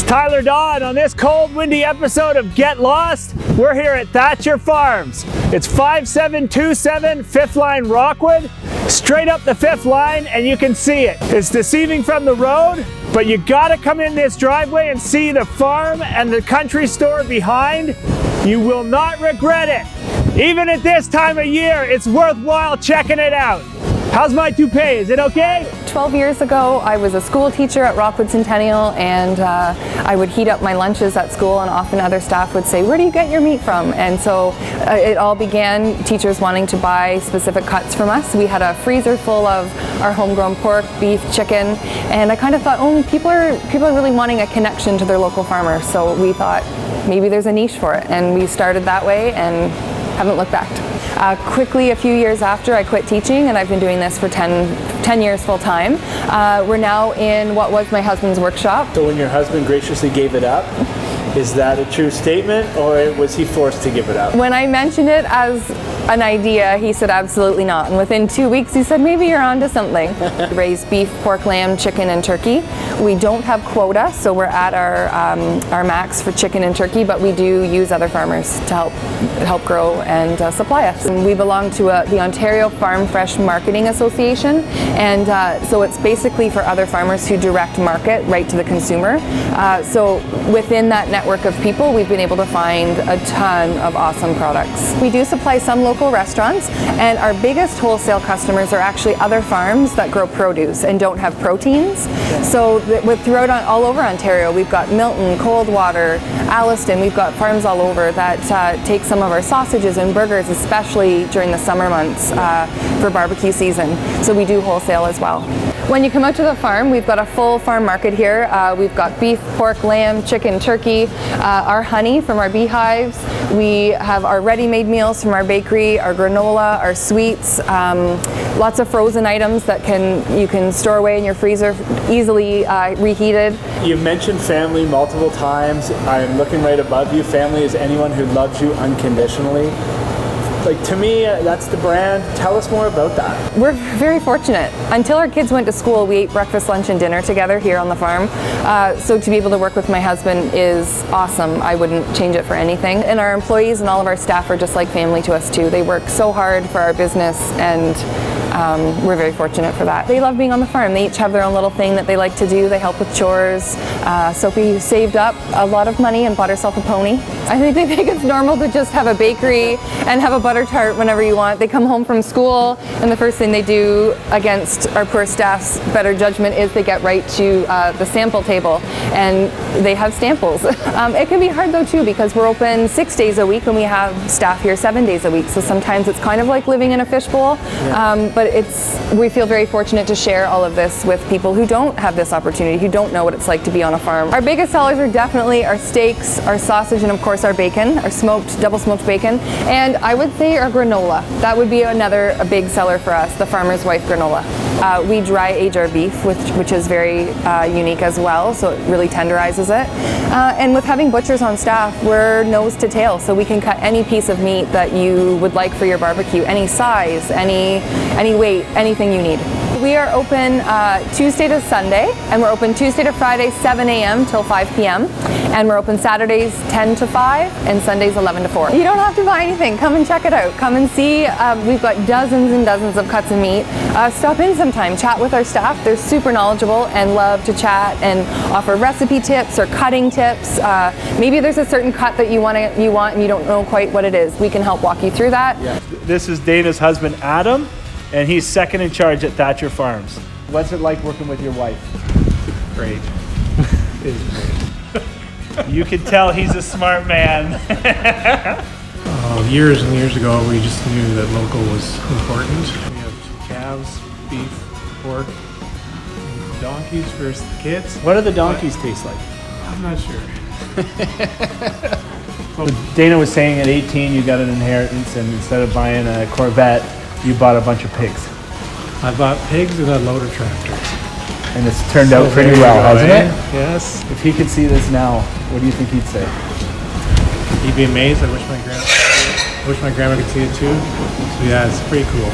Tyler Dodd on this cold, windy episode of Get Lost. We're here at Thatcher Farms. It's 5727 5th Line Rockwood, straight up the 5th line, and you can see it. It's deceiving from the road, but you gotta come in this driveway and see the farm and the country store behind. You will not regret it. Even at this time of year, it's worthwhile checking it out. How's my toupee? Is it okay? 12 years ago, I was a school teacher at Rockwood Centennial, and I would heat up my lunches at school, and often other staff would say, "Where do you get your meat from?" And so it all began teachers wanting to buy specific cuts from us. We had a freezer full of our homegrown pork, beef, chicken, and I kind of thought, oh, people are really wanting a connection to their local farmer. So we thought maybe there's a niche for it, and we started that way and haven't looked back. Quickly, a few years after, I quit teaching, and I've been doing this for 10 years full time. We're now in what was my husband's workshop. So when your husband graciously gave it up, is that a true statement, or was he forced to give it up? When I mentioned it as an idea, he said absolutely not. And within 2 weeks, he said, maybe you're onto something. We raise beef, pork, lamb, chicken, and turkey. We don't have quota, so we're at our max for chicken and turkey, but we do use other farmers to help grow and supply us. And we belong to the Ontario Farm Fresh Marketing Association, and so it's basically for other farmers who direct market right to the consumer. So within that network of people, we've been able to find a ton of awesome products. We do supply some local restaurants, and our biggest wholesale customers are actually other farms that grow produce and don't have proteins. So throughout all over Ontario, we've got Milton, Coldwater, Alliston, we've got farms all over that take some of our sausages and burgers, especially during the summer months for barbecue season. So we do wholesale as well. When you come out to the farm, we've got a full farm market here. We've got beef, pork, lamb, chicken, turkey, our honey from our beehives. We have our ready-made meals from our bakery, our granola, our sweets, lots of frozen items that you can store away in your freezer, easily reheated. You mentioned family multiple times. I'm looking right above you. Family is anyone who loves you unconditionally. Like, to me, that's the brand. Tell us more about that. We're very fortunate. Until our kids went to school, we ate breakfast, lunch, and dinner together here on the farm. So to be able to work with my husband is awesome. I wouldn't change it for anything. And our employees and all of our staff are just like family to us too. They work so hard for our business, and we're very fortunate for that. They love being on the farm. They each have their own little thing that they like to do. They help with chores. Sophie saved up a lot of money and bought herself a pony. I think they think it's normal to just have a bakery and have a butter tart whenever you want. They come home from school, and the first thing they do against our poor staff's better judgment is they get right to the sample table, and they have samples. It can be hard though too, because we're open 6 days a week and we have staff here 7 days a week. So sometimes it's kind of like living in a fishbowl. But we feel very fortunate to share all of this with people who don't have this opportunity, who don't know what it's like to be on a farm. Our biggest sellers are definitely our steaks, our sausage, and of course our bacon, our double smoked bacon, and I would say our granola. That would be a big seller for us, the Farmer's Wife granola. We dry age our beef, which is very unique as well, so it really tenderizes it. And with having butchers on staff, we're nose to tail, so we can cut any piece of meat that you would like for your barbecue, any size, any weight, anything you need. We are open Tuesday to Sunday, and we're open Tuesday to Friday, 7 a.m. till 5 p.m. And we're open Saturdays 10 to 5 and Sundays 11 to 4. You don't have to buy anything. Come and check it out. Come and see. We've got dozens and dozens of cuts of meat. Stop in sometime. Chat with our staff. They're super knowledgeable and love to chat and offer recipe tips or cutting tips. Maybe there's a certain cut that you want and you don't know quite what it is. We can help walk you through that. Yeah. This is Dana's husband, Adam, and he's second in charge at Thatcher Farms. What's it like working with your wife? Great. It is great. You can tell he's a smart man. Years and years ago, we just knew that local was important. We have calves, beef, pork, and donkeys for the kids. What do the donkeys taste like? I'm not sure. Dana was saying at 18 you got an inheritance, and instead of buying a Corvette, you bought a bunch of pigs. I bought pigs and a loader tractor. And it's turned out pretty well, hasn't it? Yes. If he could see this now, what do you think he'd say? He'd be amazed. I wish my grandma could see it too. So yeah, it's pretty cool.